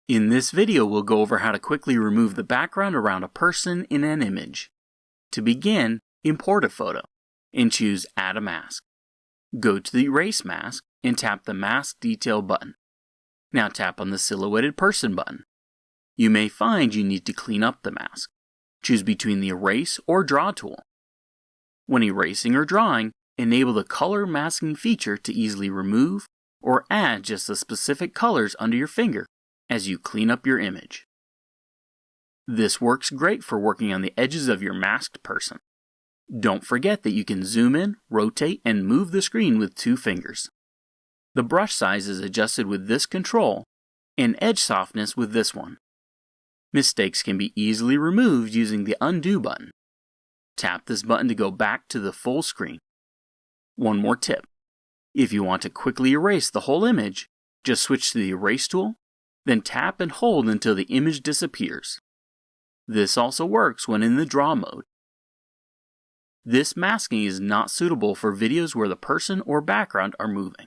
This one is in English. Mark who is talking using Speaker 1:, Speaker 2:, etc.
Speaker 1: In this video, we'll go over how to quickly remove the background around a person in an image. To begin, import a photo and choose Add a Mask. Go to the Erase Mask and tap the Mask Detail button. Now tap on the Silhouetted Person button. You may find you need to clean up the mask. Choose between the Erase or Draw tool. When erasing or drawing, enable the Color Masking feature to easily remove or add just the specific colors under your finger as you clean up your image. This works great for working on the edges of your masked person. Don't forget that you can zoom in, rotate, and move the screen with 2 fingers. The brush size is adjusted with this control, and edge softness with this one. Mistakes can be easily removed using the Undo button. Tap this button to go back to the full screen. One more tip. If you want to quickly erase the whole image, just switch to the Erase tool, then tap and hold until the image disappears. This also works when in the Draw mode. This masking is not suitable for videos where the person or background are moving.